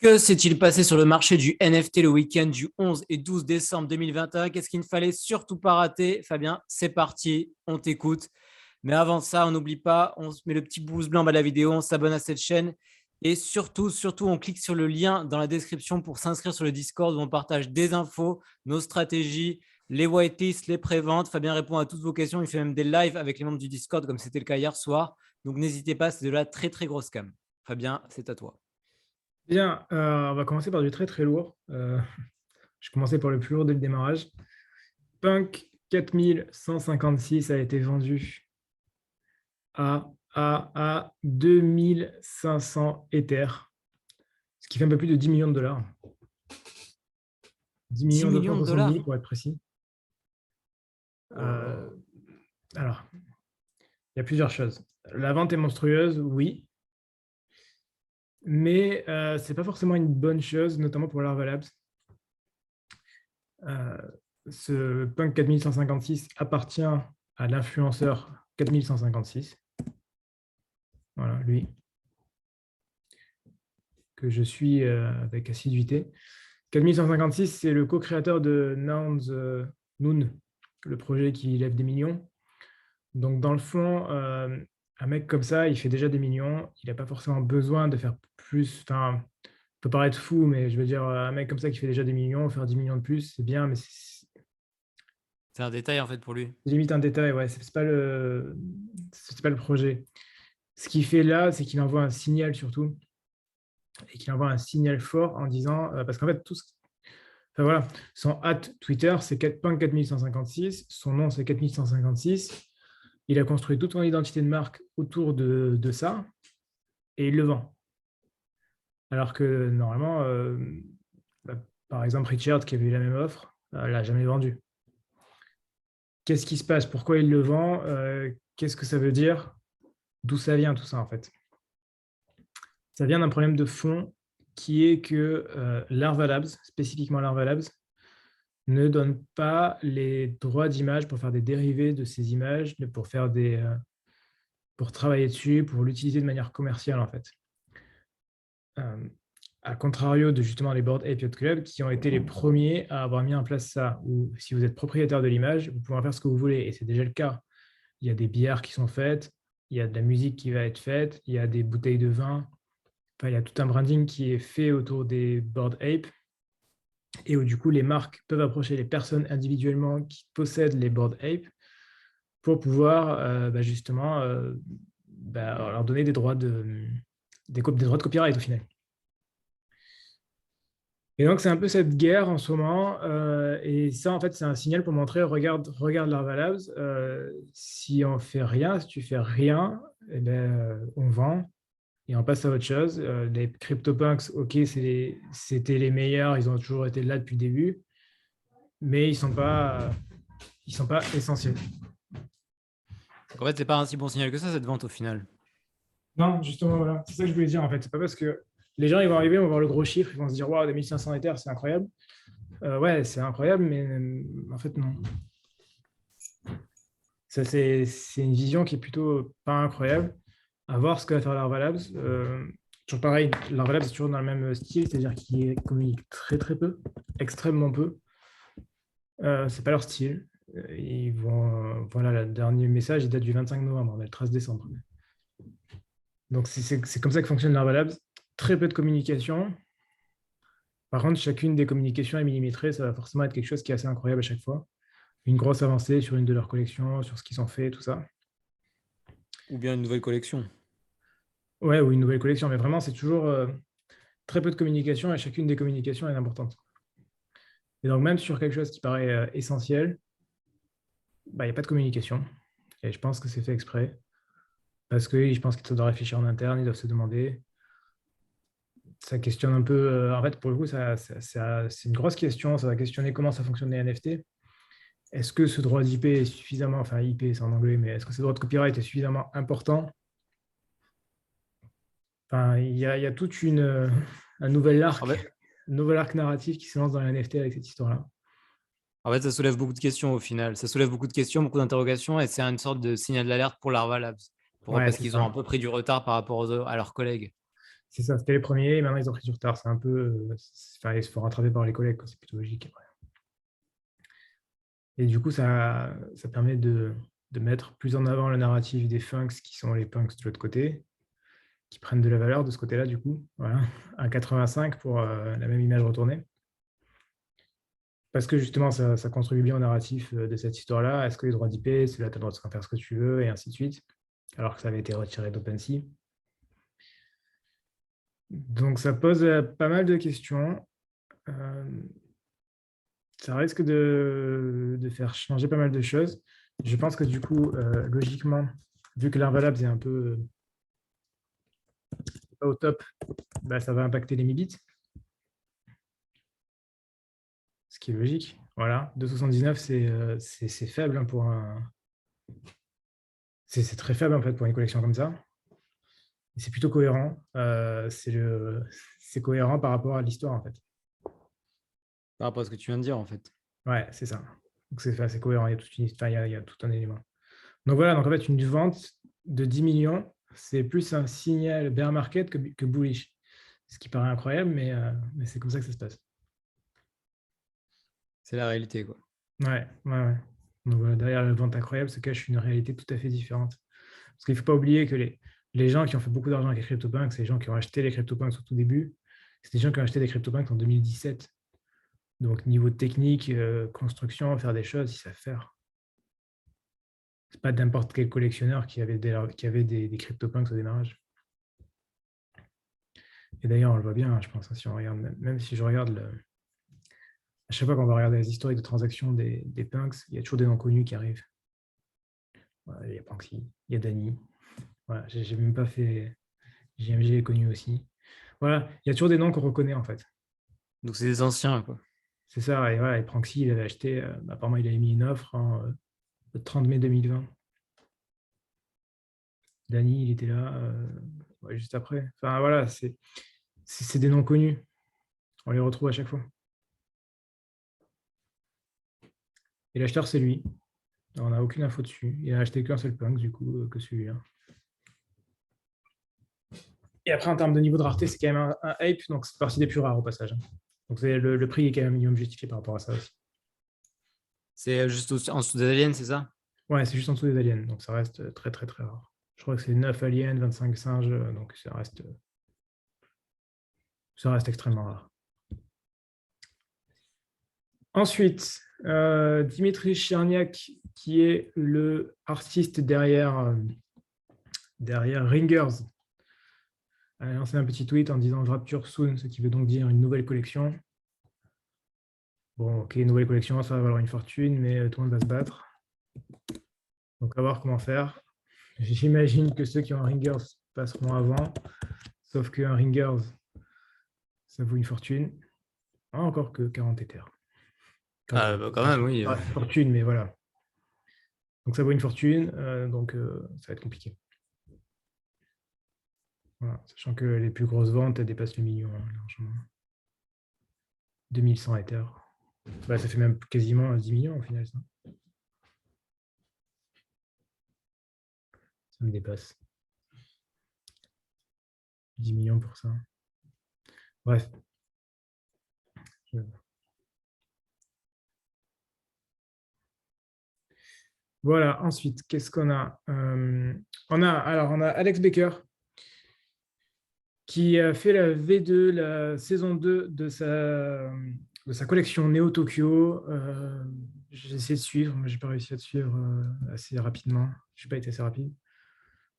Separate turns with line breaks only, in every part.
Que s'est-il passé sur le marché du NFT le week-end du 11 et 12 décembre 2021? Qu'est-ce qu'il ne fallait surtout pas rater? Fabien, c'est parti, on t'écoute. Mais avant ça, on n'oublie pas, on se met le petit pouce blanc en bas de la vidéo, on s'abonne à cette chaîne et surtout, on clique sur le lien dans la description pour s'inscrire sur le Discord où on partage des infos, nos stratégies, les whitelists, les préventes. Fabien répond à toutes vos questions, il fait même des lives avec les membres du Discord comme c'était le cas hier soir. Donc n'hésitez pas, c'est de la très grosse cam. Fabien, c'est à toi.
Bien, on va commencer par du très très lourd. Je commençais par le plus lourd dès le démarrage. Punk 4156 a été vendu à 2500 Ethers, ce qui fait un peu plus de 10 millions de dollars. 10
10
millions
millions de
960 000
dollars.
pour être précis. Alors, il y a plusieurs choses. La vente est monstrueuse, oui. Mais ce n'est pas forcément une bonne chose, notamment pour Larva Labs. Ce Punk 4156 appartient à l'influenceur 4156. Voilà, lui, que je suis avec assiduité. 4156, c'est le co-créateur de Noon, le projet qui lève des millions. Donc, dans le fond, un mec comme ça, il fait déjà des millions. Il n'a pas forcément besoin de faire plus. Enfin, ça peut paraître fou, mais je veux dire, un mec comme ça qui fait déjà des millions, faire 10 millions de plus, c'est bien, mais
C'est un détail en fait pour lui.
c'est limite un détail, ouais, c'est pas le projet. Ce qu'il fait là, c'est qu'il envoie un signal surtout, et qu'il envoie un signal fort en disant, parce qu'en fait, enfin, voilà, son Twitter, c'est punk 4156, son nom, c'est 4156. Il a construit toute son identité de marque autour de ça, et il le vend. Alors que normalement, par exemple, Richard, qui avait eu la même offre, l'a jamais vendu. Qu'est-ce qui se passe? Pourquoi il le vend? Qu'est-ce que ça veut dire? D'où ça vient tout ça, en fait? Ça vient d'un problème de fond qui est que Larva Labs, spécifiquement Larva Labs, ne donne pas les droits d'image pour faire des dérivés de ces images, pour travailler dessus, pour l'utiliser de manière commerciale, en fait. À contrario de justement les Bored Ape Yacht Club, qui ont été les premiers à avoir mis en place ça, où si vous êtes propriétaire de l'image, vous pouvez en faire ce que vous voulez, et c'est déjà le cas. Il y a des bières qui sont faites, il y a de la musique qui va être faite, il y a des bouteilles de vin. Enfin, il y a tout un branding qui est fait autour des Bored Ape et où du coup les marques peuvent approcher les personnes individuellement qui possèdent les Bored Ape pour pouvoir justement leur donner des droits de copyright au final. Et donc c'est un peu cette guerre en ce moment, et ça en fait c'est un signal pour montrer regarde Larva Labs, si on fait rien, si tu fais rien, eh ben, on vend. Et on passe à autre chose. Les CryptoPunks, ok, c'était les meilleurs, ils ont toujours été là depuis le début, mais ils ne sont pas essentiels.
Donc en fait, c'est pas un si bon signal que ça, cette vente au final.
Non, justement, voilà. C'est ça que je voulais dire en fait. C'est pas parce que les gens ils vont arriver, ils vont voir le gros chiffre, ils vont se dire waouh, 2500 Ethers, c'est incroyable. Ouais, c'est incroyable, mais en fait, non. Ça, c'est une vision qui est plutôt pas incroyable. À voir ce que va faire Larva Labs. Toujours pareil, Larva Labs est toujours dans le même style, c'est-à-dire qu'ils communiquent très peu, extrêmement peu. C'est pas leur style. Ils vont, voilà, le dernier message, il date du 25 novembre, on est le 13 décembre. Donc c'est comme ça que fonctionne Larva Labs. Très peu de communication. Par contre, chacune des communications est millimétrée, ça va forcément être quelque chose qui est assez incroyable à chaque fois. Une grosse avancée sur une de leurs collections, sur ce qu'ils ont fait, tout ça.
Ou bien une nouvelle collection.
Ouais, ou une nouvelle collection, mais vraiment, c'est toujours très peu de communication et chacune des communications est importante. Et donc, même sur quelque chose qui paraît essentiel, il n'y a pas de communication. Et je pense que c'est fait exprès. Parce que je pense qu'ils doivent réfléchir en interne, ils doivent se demander. Ça questionne un peu. En fait, pour le coup, c'est une grosse question. Ça va questionner comment ça fonctionne les NFT. Est-ce que ce droit d'IP est suffisamment. Enfin, IP, c'est en anglais, mais est-ce que ce droit de copyright est suffisamment important? Enfin, il y a tout un
En fait,
nouvel arc narratif qui se lance dans les NFT avec cette histoire-là.
en fait, ça soulève beaucoup de questions au final. Ça soulève beaucoup de questions, beaucoup d'interrogations, et c'est une sorte de signal d'alerte pour Larva Labs,
Ouais,
parce
c'est
qu'ils ont un
ça.
peu pris du retard par rapport à leurs collègues.
C'est ça, c'était les premiers, et maintenant ils ont pris du retard. C'est un peu. Enfin, ils se font rattraper par les collègues, quoi. C'est plutôt logique. Ouais. Et du coup, ça permet de mettre plus en avant le narratif des punks qui sont les punks de l'autre côté, qui prennent de la valeur de ce côté-là, du coup. Voilà. Un 85 pour la même image retournée. Parce que justement, ça contribue bien au narratif de cette histoire-là. Est-ce que les droits d'IP, c'est là, tu as le droit de faire ce que tu veux, et ainsi de suite. Alors que ça avait été retiré d'OpenSea. Donc, ça pose pas mal de questions. Ça risque de faire changer pas mal de choses. Je pense que du coup, logiquement, vu que l'invalable est un peu pas au top, bah, ça va impacter les mi-bits, ce qui est logique. Voilà, 2,79, c'est faible hein, pour un. C'est très faible en fait pour une collection comme ça. C'est plutôt cohérent. C'est cohérent par rapport à l'histoire en fait.
Par rapport à ce que tu viens de dire, en fait.
Ouais, c'est ça. Donc c'est cohérent. Il y a il y a tout un élément. Donc voilà, donc en fait, une vente de 10 millions, c'est plus un signal bear market que bullish. Ce qui paraît incroyable, mais c'est comme ça que ça se passe.
C'est la réalité, quoi.
Ouais, ouais, ouais. Donc voilà, derrière la vente incroyable se cache une réalité tout à fait différente. Parce qu'il ne faut pas oublier que les gens qui ont fait beaucoup d'argent avec les CryptoPunks, c'est les gens qui ont acheté les CryptoPunks au tout début. C'est des gens qui ont acheté des CryptoPunks en 2017. Donc niveau technique, construction, faire des choses, ils savent faire. C'est pas n'importe quel collectionneur qui avait des CryptoPunks au démarrage. Et d'ailleurs, on le voit bien, hein, je pense, hein, si on regarde, même si je regarde, à chaque fois qu'on va regarder les historiques de transactions des punks, il y a toujours des noms connus qui arrivent. Voilà, il y a Punksy, il y a Dany. Voilà, j'ai même pas fait. JMG est connu aussi. Voilà, il y a toujours des noms qu'on reconnaît en fait.
Donc, c'est des anciens, quoi.
C'est ça, et voilà, et Pranksy, il avait acheté, apparemment, il avait mis une offre le 30 mai 2020. Dany, il était là ouais, juste après. Enfin voilà, c'est des noms connus. On les retrouve à chaque fois. Et l'acheteur, c'est lui. On n'a aucune info dessus. Il a acheté qu'un seul punk, du coup, que celui-là. Et après, en termes de niveau de rareté, c'est quand même un hype, donc c'est partie des plus rares au passage. Donc le prix est quand même un minimum justifié par rapport à ça aussi.
C'est juste en dessous des aliens, c'est ça?
Ouais, c'est juste en dessous des aliens, donc ça reste très très très rare. Je crois que c'est 9 aliens, 25 singes, donc ça reste extrêmement rare. Ensuite, Dimitri Cherniak, qui est le artiste derrière Ringers, a lancé un petit tweet en disant Rapture soon, ce qui veut donc dire une nouvelle collection. Bon, ok, nouvelle collection, ça va valoir une fortune, mais tout le monde va se battre. Donc, à voir comment faire. J'imagine que ceux qui ont un Ringers passeront avant, sauf qu'un Ringers, ça vaut une fortune. Ah, encore que 40 Ethers.
Ah, bah, quand même, oui.
Pas une fortune, mais voilà. Donc, ça vaut une fortune, donc ça va être compliqué. Voilà. Sachant que les plus grosses ventes, elles dépassent le million, hein, largement. 2100 Ethers. Bah, ça fait même quasiment 10 millions au final, ça. Ça me dépasse. 10 millions pour ça. Bref. Voilà, ensuite, qu'est-ce qu'on a on a Alex Baker qui a fait la V2, la saison 2 de sa collection Neo Tokyo. J'ai essayé de suivre, mais je n'ai pas réussi à te suivre assez rapidement. Je n'ai pas été assez rapide.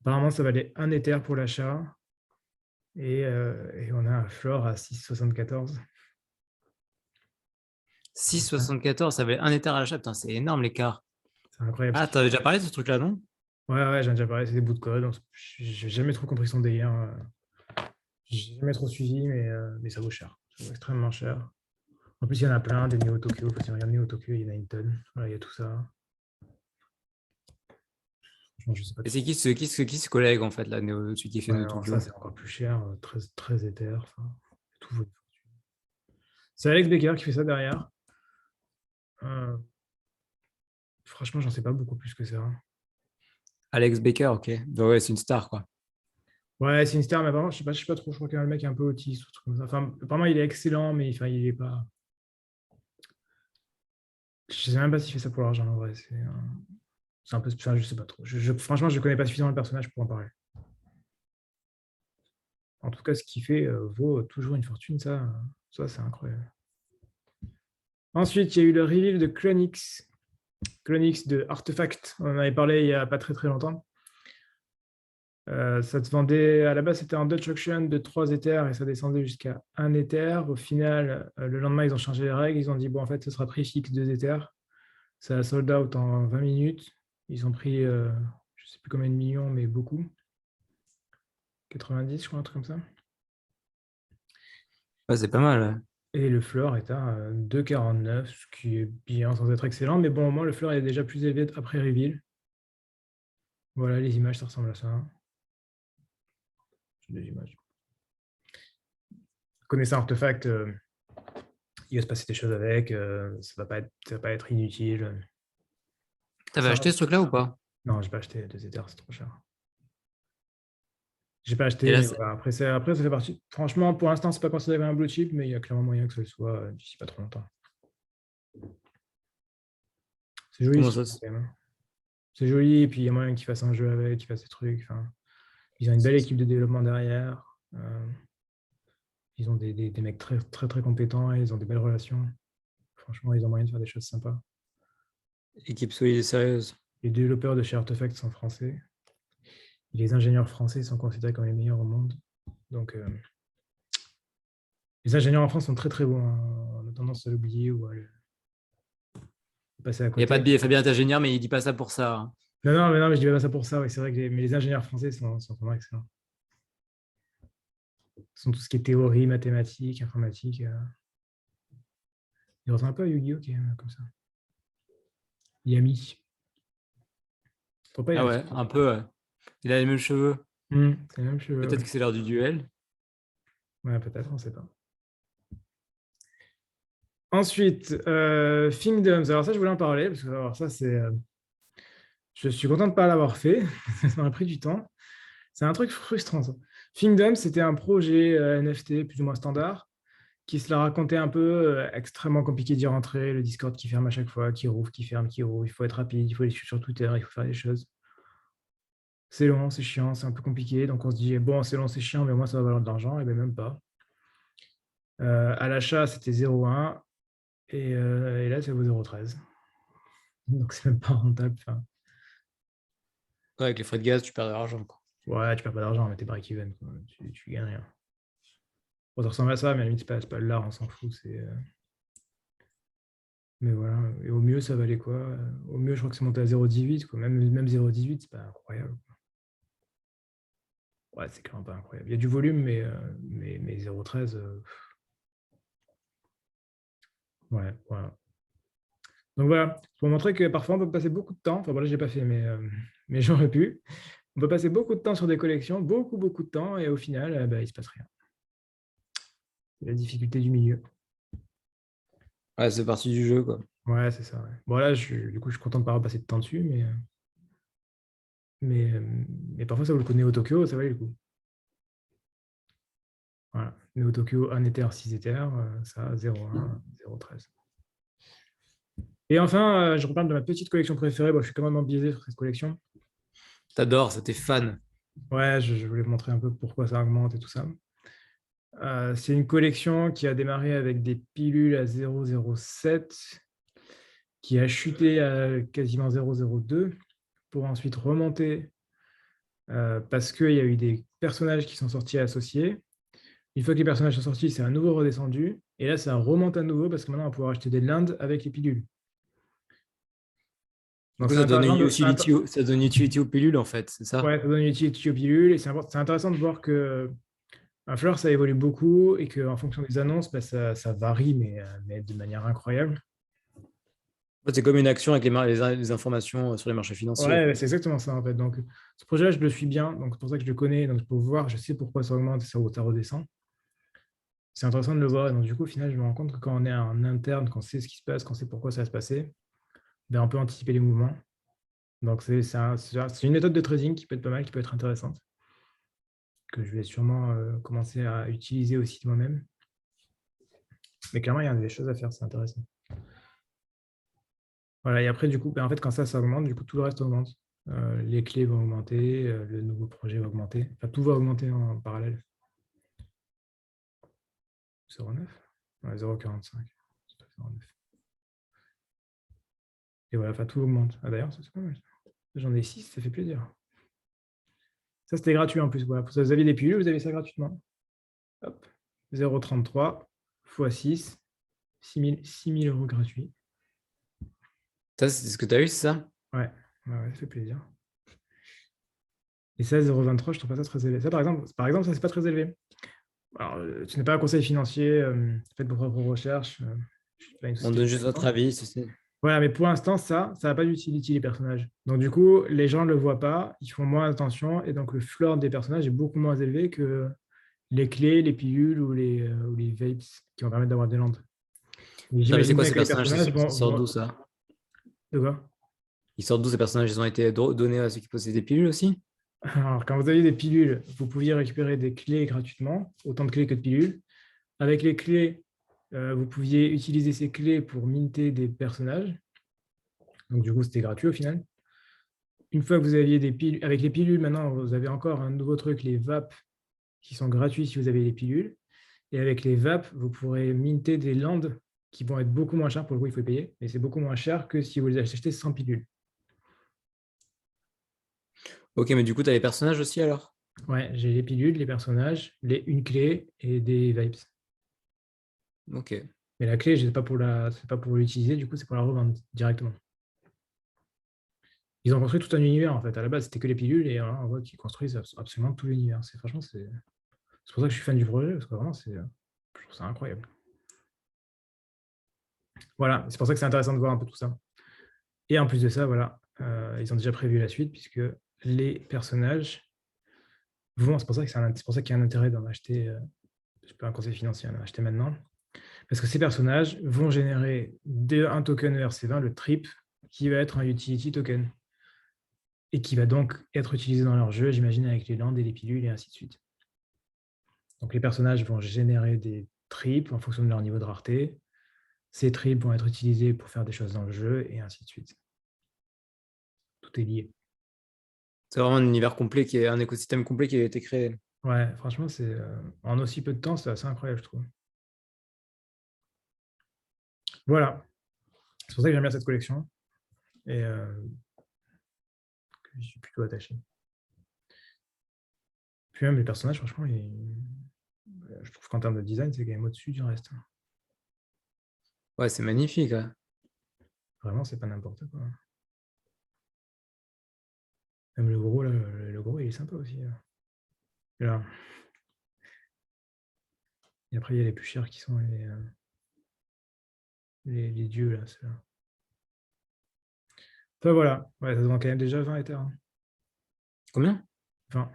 Apparemment, ça valait 1 Ether pour l'achat. Et on a un floor à 6,74.
6,74, ça avait un Ether à l'achat. Putain, c'est énorme l'écart.
C'est incroyable.
Ah, t'avais déjà parlé de ce truc-là, non?
Ouais, j'en ai déjà parlé, c'est des bouts de code. Je n'ai jamais trop compris son délire. J'ai jamais trop suivi, mais ça vaut cher. Ça vaut extrêmement cher. En plus, il y en a plein, des Neo Tokyo. Faut si on regarde Neo Tokyo, il y en a une tonne. Voilà, il y a tout ça. Franchement, je sais pas.
Et c'est qui ce collègue, en fait, là, celui qui fait
Ouais,
Neo
alors
Tokyo?
ça, c'est encore plus cher. 13 Ether. Enfin, tout vaut une fortune. C'est Alex Baker qui fait ça derrière. Franchement, j'en sais pas beaucoup plus que ça.
Alex Baker, ok. Donc, ouais, c'est une star, quoi.
Ouais, Sinister, mais vraiment, je sais pas trop, je crois que le mec est un peu autiste ou truc comme ça. Enfin, apparemment, il est excellent, mais enfin, il est pas. Je sais même pas s'il fait ça pour l'argent, en vrai. C'est un peu. Enfin, je sais pas trop. Franchement, je connais pas suffisamment le personnage pour en parler. En tout cas, ce qu'il fait vaut toujours une fortune, ça c'est incroyable. Ensuite, il y a eu le reveal de Clonix. Clonix de Artefact. On en avait parlé il y a pas très très longtemps. Ça se vendait, à la base, c'était un Dutch auction de 3 Ethers et ça descendait jusqu'à 1 Ether. Au final, le lendemain, ils ont changé les règles. Ils ont dit, bon, en fait, ce sera prix fixe 2 Ethers. Ça a sold out en 20 minutes. Ils ont pris, je ne sais plus combien de millions, mais beaucoup. 90, je crois, un truc comme ça.
Ouais, c'est pas mal.
Et le floor est à 2,49, ce qui est bien sans être excellent. Mais bon, au moins, le floor est déjà plus élevé après reveal. Voilà, les images, ça ressemble à ça. J'ai des images. Connaissant Artefact, il va se passer des choses avec. Ça va pas être inutile.
T'avais
Ça,
acheté ce truc-là ou pas?
non, j'ai pas acheté 2 Ethers, c'est trop cher. J'ai pas
Et
acheté,
là,
mais voilà. Après, ça fait partie. Franchement, pour l'instant, c'est pas considéré comme un blue chip, mais il y a clairement moyen que ce le soit d'ici pas trop longtemps. C'est joli,
comment
ce
ça
truc, quand même, hein. C'est joli, et puis il y a moyen qu'ils fassent un jeu avec, qu'ils fassent des trucs. Enfin, ils ont une belle équipe de développement derrière. Ils ont des mecs très, très, très compétents et ils ont des belles relations. Franchement, ils ont moyen de faire des choses sympas.
équipe solide et sérieuse.
Les développeurs de chez Artefact sont français. Les ingénieurs français sont considérés comme les meilleurs au monde. Donc, les ingénieurs en France sont très, très bons, hein. On a tendance à l'oublier ou à passer à
Il n'y a pas
côté.
de biais. Fabien est ingénieur, mais il dit pas ça pour ça, hein.
Non, mais je dis pas ça pour ça. Oui, c'est vrai que mais les ingénieurs français sont vraiment excellents. Ils sont tout ce qui est théorie, mathématiques, informatique. Ils ressemblent un peu à Yu-Gi-Oh! Quand même, comme ça. Yami. Faut pas y
Ah
aller.
ouais, un peu. Ouais. Il a les mêmes cheveux.
C'est les mêmes cheveux,
Peut-être
ouais.
que c'est l'heure du duel.
Ouais, peut-être, on ne sait pas. Ensuite, Kingdoms. Alors ça, je voulais en parler, parce que alors ça, je suis content de ne pas l'avoir fait. Ça m'a pris du temps. C'est un truc frustrant, ça. Kingdoms, c'était un projet NFT plus ou moins standard, qui se la racontait un peu extrêmement compliqué d'y rentrer, le Discord qui ferme à chaque fois, qui rouvre, qui ferme, qui rouvre. Il faut être rapide, il faut aller sur Twitter, il faut faire des choses. C'est long, c'est chiant, c'est un peu compliqué. Donc on se dit, bon, c'est long, c'est chiant, mais au moins ça va valoir de l'argent. Et bien même pas. À l'achat, c'était 0,1 et là, ça vaut 0,13. Donc c'est même pas rentable. Enfin,
Ouais, avec les frais de gaz, tu perds de l'argent, quoi.
ouais, tu perds pas d'argent, mais t'es break-even, quoi. Tu gagnes rien. Bon, ça ressemble à ça, mais à la limite, c'est pas l'art, on s'en fout. Mais voilà. Et au mieux, ça valait quoi? Au mieux, je crois que c'est monté à 0,18, quoi. Même 0,18, c'est pas incroyable. Ouais, c'est clairement pas incroyable. Il y a du volume, mais 0,13. Ouais, voilà. Donc voilà, pour montrer que parfois on peut passer beaucoup de temps, enfin voilà, j'ai pas fait, mais j'aurais pu. On peut passer beaucoup de temps sur des collections, beaucoup, beaucoup de temps, et au final, bah, il se passe rien. C'est la difficulté du milieu.
Ouais, c'est parti du jeu, quoi.
Ouais, c'est ça. Ouais. Bon, là, du coup, je suis content de ne pas repasser de temps dessus, mais, euh, mais parfois, ça vaut le coup. Neo Tokyo, ça valait le coup. Voilà. Neo Tokyo, 1 Ether, 6 Ether, ça, 0,1, 0,13. Et enfin, je reparle de ma petite collection préférée. Bon, je suis quand même biaisé sur cette collection.
T'adores, ça, t'es fan.
Ouais, je voulais vous montrer un peu pourquoi ça augmente et tout ça. C'est une collection qui a démarré avec des pilules à 0,07, qui a chuté à quasiment 0,02, pour ensuite remonter parce qu'il y a eu des personnages qui sont sortis associés. Une fois que les personnages sont sortis, c'est à nouveau redescendu. Et là, ça remonte à nouveau parce que maintenant, on va pouvoir acheter des lands avec les pilules.
Du
Donc,
coup,
c'est intéressant de.
ça donne une utilité aux pilules, en fait, c'est ça?
Ouais, ça donne une utilité aux pilules. Et c'est intéressant de voir que un fleur, ça évolue beaucoup et qu'en fonction des annonces, bah, ça varie, mais de manière incroyable.
En fait, c'est comme une action avec les informations sur les marchés financiers.
Ouais, c'est exactement ça en fait. Donc, ce projet-là, je le suis bien. Donc, c'est pour ça que je le connais. Donc, pour voir, je sais pourquoi ça augmente et ça redescend. C'est intéressant de le voir. Et donc, du coup, au final, je me rends compte que quand on est en interne, qu'on sait ce qui se passe, qu'on sait pourquoi ça va se passer, ben, on peut anticiper les mouvements. Donc, c'est une méthode de trading qui peut être pas mal, qui peut être intéressante. que je vais sûrement commencer à utiliser aussi de moi-même. Mais clairement, il y a des choses à faire, c'est intéressant. Voilà, et après, du coup, en fait, quand ça augmente, du coup, tout le reste augmente. Les clés vont augmenter, le nouveau projet va augmenter. Enfin, tout va augmenter en parallèle. 0,9 ouais, 0,45. C'est pas 0,9. Et voilà, enfin, tout augmente. Ah, d'ailleurs, ça, c'est pas mal. J'en ai 6, ça fait plaisir. Ça, c'était gratuit en plus. Voilà. Vous aviez des pilules, vous avez ça gratuitement. Hop, 0,33 x 6, 6 000 euros gratuits.
Ça, c'est ce que tu as eu, c'est ça?
Ouais, ça fait plaisir. Et ça, 0,23, je trouve pas ça très élevé. Ça, par exemple, ça, c'est pas très élevé. Alors, ce n'est pas un conseil financier, faites vos propres recherches.
On donne juste votre avis.
Voilà, mais pour l'instant, ça n'a pas d'utilité, les personnages. Donc, du coup, les gens ne le voient pas, ils font moins attention, et donc le floor des personnages est beaucoup moins élevé que les clés, les pilules ou les vapes qui vont permettre d'avoir des landes.
C'est quoi
J'imagine
ces
que les
personnages?
personnages
Ils sortent d'où, ça?
De quoi?
Ils sortent d'où, ces personnages? Ils ont été donnés à ceux qui possèdent des pilules aussi?
Alors, quand vous aviez des pilules, vous pouviez récupérer des clés gratuitement, autant de clés que de pilules. Avec les clés, vous pouviez utiliser ces clés pour minter des personnages. Donc, du coup, c'était gratuit au final. Une fois que vous aviez des pilules, avec les pilules, maintenant, vous avez encore un nouveau truc, les vapes, qui sont gratuits si vous avez les pilules. Et avec les vapes, vous pourrez minter des landes qui vont être beaucoup moins chères. Pour le coup, il faut payer. Mais c'est beaucoup moins cher que si vous les achetez sans pilules.
Ok, mais du coup, tu as les personnages aussi alors?
Ouais, j'ai les pilules, les personnages, une clé et des vapes.
Ok.
Mais la clé, c'est pas pour l'utiliser, du coup, c'est pour la revendre directement. Ils ont construit tout un univers, en fait. À la base, c'était que les pilules, et on voit qu'ils construisent absolument tout l'univers. Franchement, c'est pour ça que je suis fan du projet, parce que vraiment, je trouve ça incroyable. Voilà, c'est pour ça que c'est intéressant de voir un peu tout ça. Et en plus de ça, voilà, ils ont déjà prévu la suite, puisque les personnages vont, c'est pour ça qu'il y a un intérêt d'en acheter, je peux un conseil financier, d'en acheter maintenant, parce que ces personnages vont générer un token ERC20, le TRIP, qui va être un utility token, et qui va donc être utilisé dans leur jeu, j'imagine, avec les landes et les pilules, et ainsi de suite. Donc les personnages vont générer des trips en fonction de leur niveau de rareté. Ces trips vont être utilisés pour faire des choses dans le jeu, et ainsi de suite. Tout est lié.
C'est vraiment un univers complet, un écosystème complet qui a été créé.
Ouais, franchement, en aussi peu de temps, c'est assez incroyable, je trouve. Voilà. C'est pour ça que j'aime bien cette collection. Et que je suis plutôt attaché. Puis même les personnages, franchement, je trouve qu'en termes de design, c'est quand même au-dessus du reste.
Ouais, c'est magnifique. Ouais.
Vraiment, c'est pas n'importe quoi. Même le gros, là, le gros, il est sympa aussi. Et là. Et après, il y a les plus chers qui sont les dieux, là. Là. Enfin, voilà. Ouais, ça se vend quand même déjà 20 Ethers. Hein.
Combien?
20.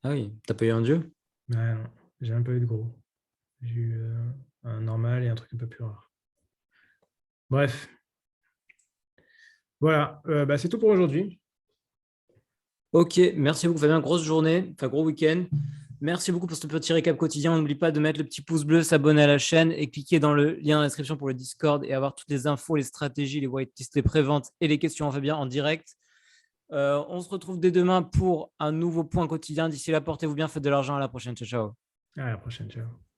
Ah oui, t'as payé un dieu?
Ouais, non, j'ai même pas eu de gros. J'ai eu un normal et un truc un peu plus rare. Bref. Voilà. C'est tout pour aujourd'hui.
Ok, merci beaucoup Fabien, grosse journée, enfin gros week-end. Merci beaucoup pour ce petit récap quotidien. N'oublie pas de mettre le petit pouce bleu, s'abonner à la chaîne et cliquer dans le lien dans la description pour le Discord et avoir toutes les infos, les stratégies, les whitelists, les préventes et les questions à Fabien en direct. On se retrouve dès demain pour un nouveau point quotidien. D'ici là, portez-vous bien, faites de l'argent. À la prochaine. Ciao, ciao.
À la prochaine. Ciao.